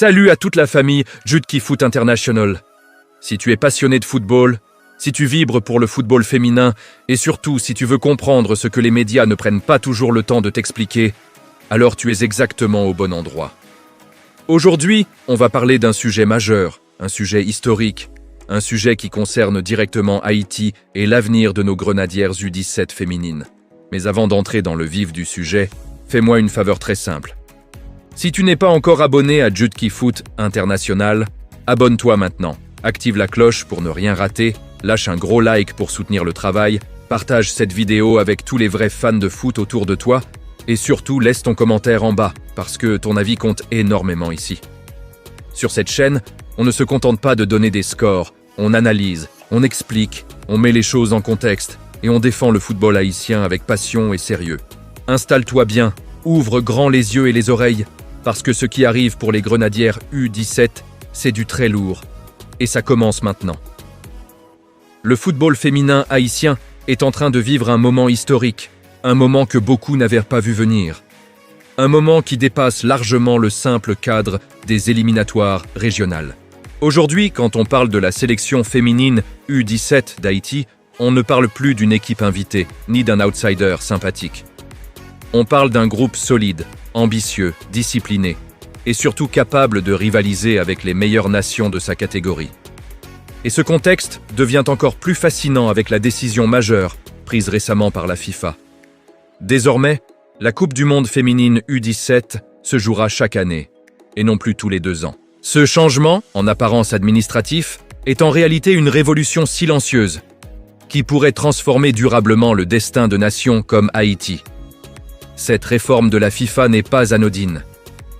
Salut à toute la famille Jude Foot International. Si tu es passionné de football, si tu vibres pour le football féminin et surtout si tu veux comprendre ce que les médias ne prennent pas toujours le temps de t'expliquer, alors tu es exactement au bon endroit. Aujourd'hui, on va parler d'un sujet majeur, un sujet historique, un sujet qui concerne directement Haïti et l'avenir de nos grenadières U17 féminines. Mais avant d'entrer dans le vif du sujet, fais-moi une faveur très simple. Si tu n'es pas encore abonné à Jude Foot International, abonne-toi maintenant. Active la cloche pour ne rien rater, lâche un gros like pour soutenir le travail, partage cette vidéo avec tous les vrais fans de foot autour de toi et surtout laisse ton commentaire en bas parce que ton avis compte énormément ici. Sur cette chaîne, on ne se contente pas de donner des scores, on analyse, on explique, on met les choses en contexte et on défend le football haïtien avec passion et sérieux. Installe-toi bien, ouvre grand les yeux et les oreilles, parce que ce qui arrive pour les grenadières U17, c'est du très lourd. Et ça commence maintenant. Le football féminin haïtien est en train de vivre un moment historique, un moment que beaucoup n'avaient pas vu venir. Un moment qui dépasse largement le simple cadre des éliminatoires régionales. Aujourd'hui, quand on parle de la sélection féminine U17 d'Haïti, on ne parle plus d'une équipe invitée, ni d'un outsider sympathique. On parle d'un groupe solide, ambitieux, discipliné, et surtout capable de rivaliser avec les meilleures nations de sa catégorie. Et ce contexte devient encore plus fascinant avec la décision majeure prise récemment par la FIFA. Désormais, la Coupe du Monde féminine U17 se jouera chaque année, et non plus tous les 2 ans. Ce changement, en apparence administratif, est en réalité une révolution silencieuse, qui pourrait transformer durablement le destin de nations comme Haïti. Cette réforme de la FIFA n'est pas anodine.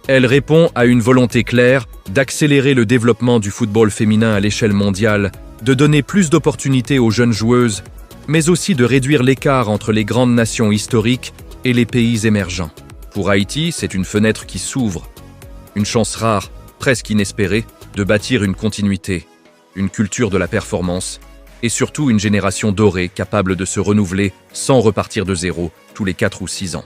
Elle répond à une volonté claire d'accélérer le développement du football féminin à l'échelle mondiale, de donner plus d'opportunités aux jeunes joueuses, mais aussi de réduire l'écart entre les grandes nations historiques et les pays émergents. Pour Haïti, c'est une fenêtre qui s'ouvre, une chance rare, presque inespérée, de bâtir une continuité, une culture de la performance, et surtout une génération dorée capable de se renouveler sans repartir de zéro tous les 4 ou 6 ans.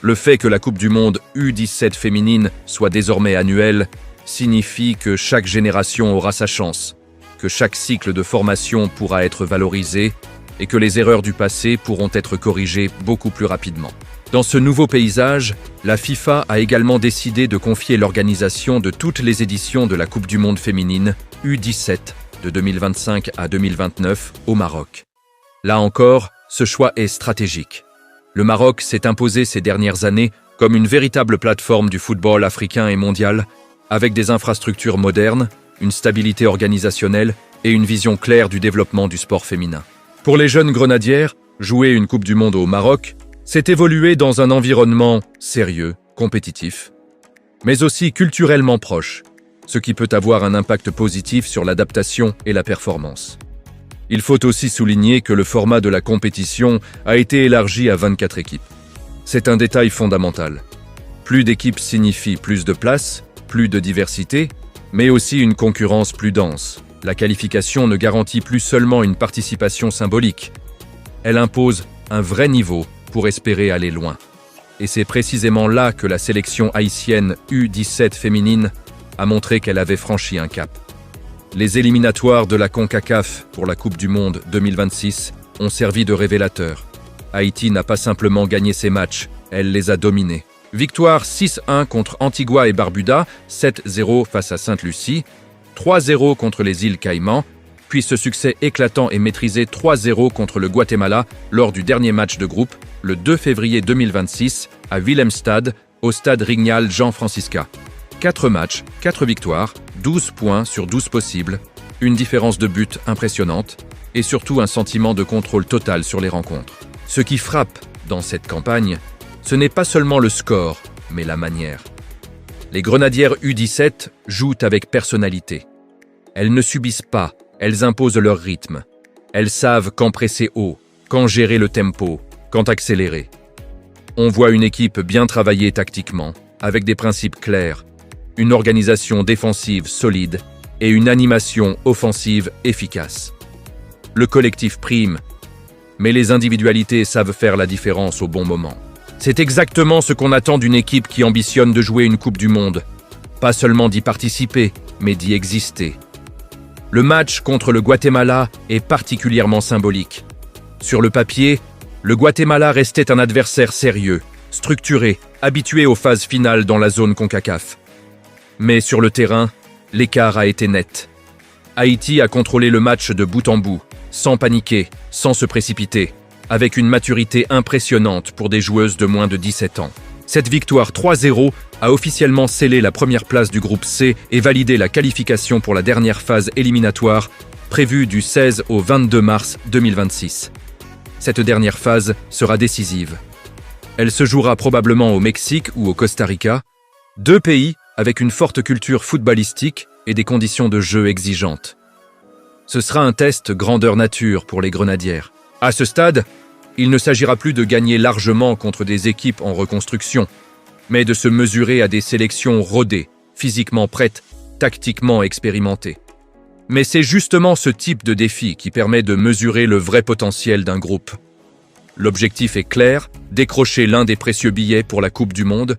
Le fait que la Coupe du Monde U17 féminine soit désormais annuelle signifie que chaque génération aura sa chance, que chaque cycle de formation pourra être valorisé et que les erreurs du passé pourront être corrigées beaucoup plus rapidement. Dans ce nouveau paysage, la FIFA a également décidé de confier l'organisation de toutes les éditions de la Coupe du Monde féminine U17 de 2025 à 2029 au Maroc. Là encore, ce choix est stratégique. Le Maroc s'est imposé ces dernières années comme une véritable plateforme du football africain et mondial, avec des infrastructures modernes, une stabilité organisationnelle et une vision claire du développement du sport féminin. Pour les jeunes grenadières, jouer une Coupe du Monde au Maroc, c'est évoluer dans un environnement sérieux, compétitif, mais aussi culturellement proche, ce qui peut avoir un impact positif sur l'adaptation et la performance. Il faut aussi souligner que le format de la compétition a été élargi à 24 équipes. C'est un détail fondamental. Plus d'équipes signifie plus de places, plus de diversité, mais aussi une concurrence plus dense. La qualification ne garantit plus seulement une participation symbolique. Elle impose un vrai niveau pour espérer aller loin. Et c'est précisément là que la sélection haïtienne U17 féminine a montré qu'elle avait franchi un cap. Les éliminatoires de la CONCACAF pour la Coupe du Monde 2026 ont servi de révélateur. Haïti n'a pas simplement gagné ses matchs, elle les a dominés. Victoire 6-1 contre Antigua et Barbuda, 7-0 face à Sainte-Lucie, 3-0 contre les îles Caïmans, puis ce succès éclatant et maîtrisé 3-0 contre le Guatemala lors du dernier match de groupe, le 2 février 2026, à Willemstad, au stade Rignal Jean Francisca. 4 matchs, 4 victoires, 12 points sur 12 possibles, une différence de but impressionnante et surtout un sentiment de contrôle total sur les rencontres. Ce qui frappe dans cette campagne, ce n'est pas seulement le score, mais la manière. Les grenadières U17 jouent avec personnalité. Elles ne subissent pas, elles imposent leur rythme. Elles savent quand presser haut, quand gérer le tempo, quand accélérer. On voit une équipe bien travaillée tactiquement, avec des principes clairs, une organisation défensive solide et une animation offensive efficace. Le collectif prime, mais les individualités savent faire la différence au bon moment. C'est exactement ce qu'on attend d'une équipe qui ambitionne de jouer une Coupe du Monde. pas seulement d'y participer, mais d'y exister. Le match contre le Guatemala est particulièrement symbolique. Sur le papier, le Guatemala restait un adversaire sérieux, structuré, habitué aux phases finales dans la zone CONCACAF. Mais sur le terrain, l'écart a été net. Haïti a contrôlé le match de bout en bout, sans paniquer, sans se précipiter, avec une maturité impressionnante pour des joueuses de moins de 17 ans. Cette victoire 3-0 a officiellement scellé la première place du groupe C et validé la qualification pour la dernière phase éliminatoire, prévue du 16 au 22 mars 2026. Cette dernière phase sera décisive. Elle se jouera probablement au Mexique ou au Costa Rica, deux pays avec une forte culture footballistique et des conditions de jeu exigeantes. Ce sera un test grandeur nature pour les Grenadières. À ce stade, il ne s'agira plus de gagner largement contre des équipes en reconstruction, mais de se mesurer à des sélections rodées, physiquement prêtes, tactiquement expérimentées. Mais c'est justement ce type de défi qui permet de mesurer le vrai potentiel d'un groupe. L'objectif est clair, décrocher l'un des précieux billets pour la Coupe du Monde,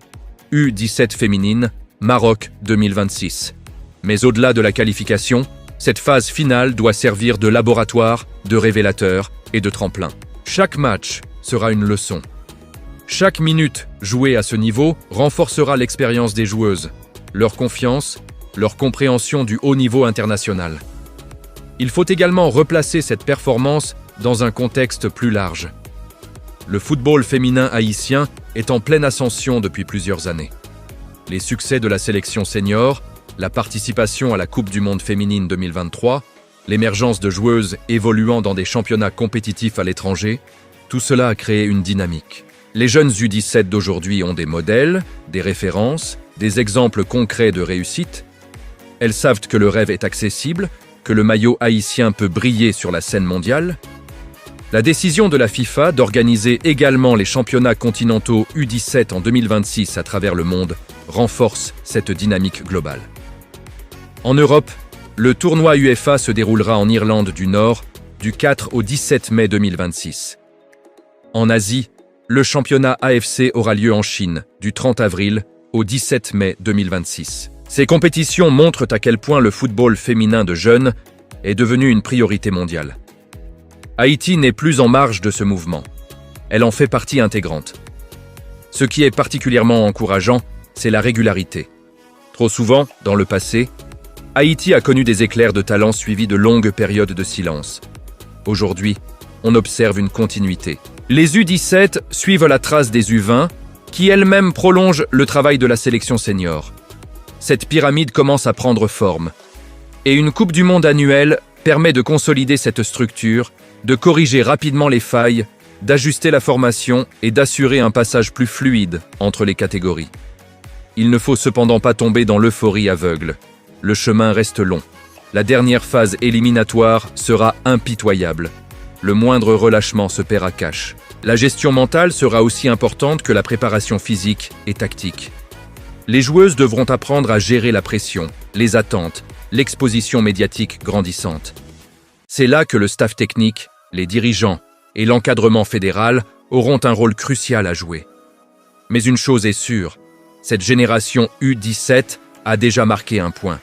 U17 féminine, Maroc 2026. Mais au-delà de la qualification, cette phase finale doit servir de laboratoire, de révélateur et de tremplin. Chaque match sera une leçon. Chaque minute jouée à ce niveau renforcera l'expérience des joueuses, leur confiance, leur compréhension du haut niveau international. Il faut également replacer cette performance dans un contexte plus large. Le football féminin haïtien est en pleine ascension depuis plusieurs années. Les succès de la sélection senior, la participation à la Coupe du Monde féminine 2023, l'émergence de joueuses évoluant dans des championnats compétitifs à l'étranger, tout cela a créé une dynamique. Les jeunes U17 d'aujourd'hui ont des modèles, des références, des exemples concrets de réussite. Elles savent que le rêve est accessible, que le maillot haïtien peut briller sur la scène mondiale. La décision de la FIFA d'organiser également les championnats continentaux U17 en 2026 à travers le monde renforce cette dynamique globale. En Europe, le tournoi UEFA se déroulera en Irlande du Nord du 4 au 17 mai 2026. En Asie, le championnat AFC aura lieu en Chine du 30 avril au 17 mai 2026. Ces compétitions montrent à quel point le football féminin de jeunes est devenu une priorité mondiale. Haïti n'est plus en marge de ce mouvement. Elle en fait partie intégrante. Ce qui est particulièrement encourageant, c'est la régularité. Trop souvent, dans le passé, Haïti a connu des éclairs de talent suivis de longues périodes de silence. Aujourd'hui, on observe une continuité. Les U17 suivent la trace des U20, qui elles-mêmes prolongent le travail de la sélection senior. Cette pyramide commence à prendre forme. Et une Coupe du Monde annuelle permet de consolider cette structure, de corriger rapidement les failles, d'ajuster la formation et d'assurer un passage plus fluide entre les catégories. Il ne faut cependant pas tomber dans l'euphorie aveugle. Le chemin reste long. La dernière phase éliminatoire sera impitoyable. Le moindre relâchement se paiera cash. La gestion mentale sera aussi importante que la préparation physique et tactique. Les joueuses devront apprendre à gérer la pression, les attentes, l'exposition médiatique grandissante. C'est là que le staff technique, les dirigeants et l'encadrement fédéral auront un rôle crucial à jouer. Mais une chose est sûre, cette génération U17 a déjà marqué un point.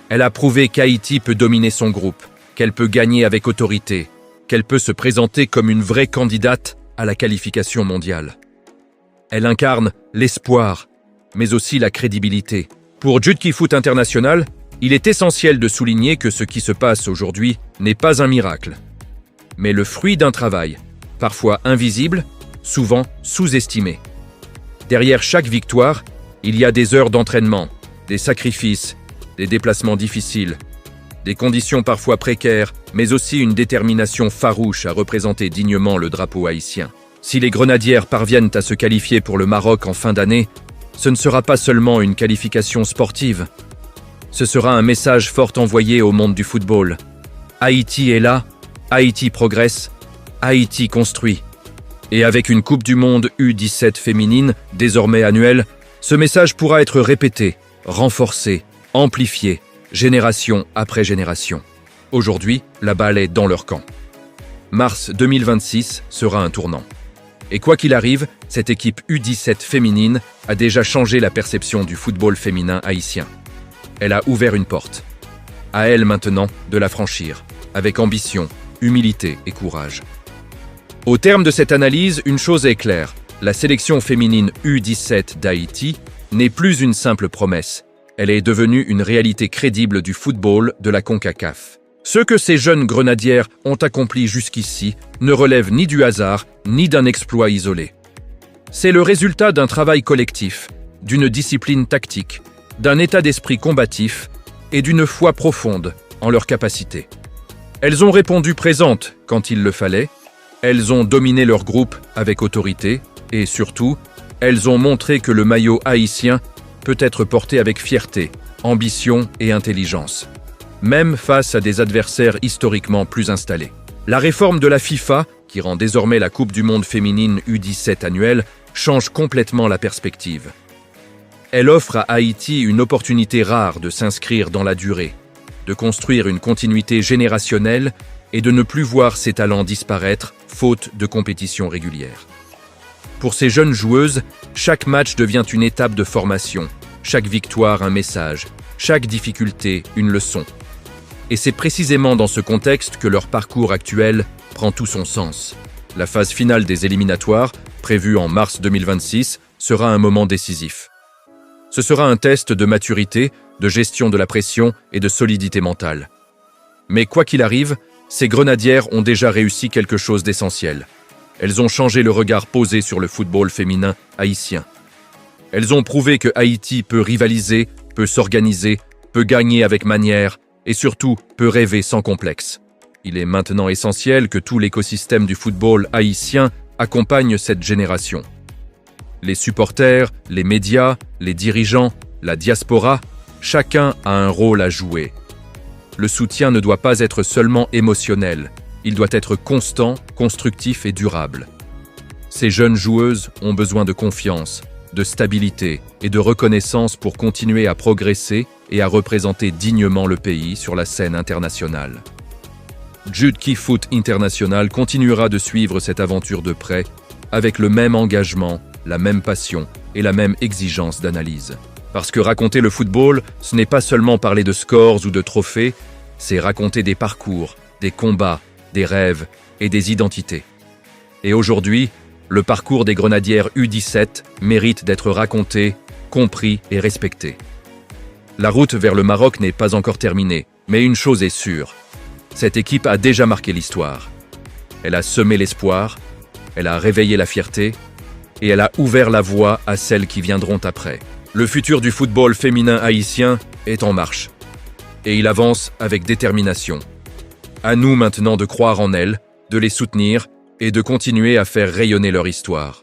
Elle a prouvé qu'Haïti peut dominer son groupe, qu'elle peut gagner avec autorité, qu'elle peut se présenter comme une vraie candidate à la qualification mondiale. Elle incarne l'espoir, mais aussi la crédibilité. Pour Jutkey Foot International, il est essentiel de souligner que ce qui se passe aujourd'hui n'est pas un miracle, mais le fruit d'un travail, parfois invisible, souvent sous-estimé. Derrière chaque victoire, il y a des heures d'entraînement, des sacrifices, des déplacements difficiles, des conditions parfois précaires, mais aussi une détermination farouche à représenter dignement le drapeau haïtien. Si les Grenadières parviennent à se qualifier pour le Maroc en fin d'année, ce ne sera pas seulement une qualification sportive. Ce sera un message fort envoyé au monde du football. Haïti est là, Haïti progresse, Haïti construit. Et avec une Coupe du Monde U17 féminine, désormais annuelle, ce message pourra être répété, renforcé, amplifié, génération après génération. Aujourd'hui, la balle est dans leur camp. Mars 2026 sera un tournant. Et quoi qu'il arrive, cette équipe U17 féminine a déjà changé la perception du football féminin haïtien. Elle a ouvert une porte. À elle maintenant de la franchir, avec ambition, humilité et courage. Au terme de cette analyse, une chose est claire. La sélection féminine U17 d'Haïti n'est plus une simple promesse. Elle est devenue une réalité crédible du football de la CONCACAF. Ce que ces jeunes grenadières ont accompli jusqu'ici ne relève ni du hasard, ni d'un exploit isolé. C'est le résultat d'un travail collectif, d'une discipline tactique, d'un état d'esprit combatif et d'une foi profonde en leurs capacités. Elles ont répondu présentes quand il le fallait, elles ont dominé leur groupe avec autorité et surtout, elles ont montré que le maillot haïtien peut être porté avec fierté, ambition et intelligence, même face à des adversaires historiquement plus installés. La réforme de la FIFA, qui rend désormais la Coupe du Monde féminine U17 annuelle, change complètement la perspective. Elle offre à Haïti une opportunité rare de s'inscrire dans la durée, de construire une continuité générationnelle et de ne plus voir ses talents disparaître faute de compétition régulière. Pour ces jeunes joueuses, chaque match devient une étape de formation, chaque victoire un message, chaque difficulté une leçon. Et c'est précisément dans ce contexte que leur parcours actuel prend tout son sens. La phase finale des éliminatoires, prévue en mars 2026, sera un moment décisif. Ce sera un test de maturité, de gestion de la pression et de solidité mentale. Mais quoi qu'il arrive, ces grenadières ont déjà réussi quelque chose d'essentiel. Elles ont changé le regard posé sur le football féminin haïtien. Elles ont prouvé que Haïti peut rivaliser, peut s'organiser, peut gagner avec manière et surtout peut rêver sans complexe. Il est maintenant essentiel que tout l'écosystème du football haïtien accompagne cette génération. Les supporters, les médias, les dirigeants, la diaspora, chacun a un rôle à jouer. Le soutien ne doit pas être seulement émotionnel, il doit être constant, constructif et durable. Ces jeunes joueuses ont besoin de confiance, de stabilité et de reconnaissance pour continuer à progresser et à représenter dignement le pays sur la scène internationale. Judki Foot International continuera de suivre cette aventure de près avec le même engagement, la même passion et la même exigence d'analyse. Parce que raconter le football, ce n'est pas seulement parler de scores ou de trophées, c'est raconter des parcours, des combats, des rêves et des identités. Et aujourd'hui, le parcours des grenadières U17 mérite d'être raconté, compris et respecté. La route vers le Maroc n'est pas encore terminée, mais une chose est sûre. Cette équipe a déjà marqué l'histoire. Elle a semé l'espoir, elle a réveillé la fierté, et elle a ouvert la voie à celles qui viendront après. Le futur du football féminin haïtien est en marche, et il avance avec détermination. À nous maintenant de croire en elles, de les soutenir et de continuer à faire rayonner leur histoire.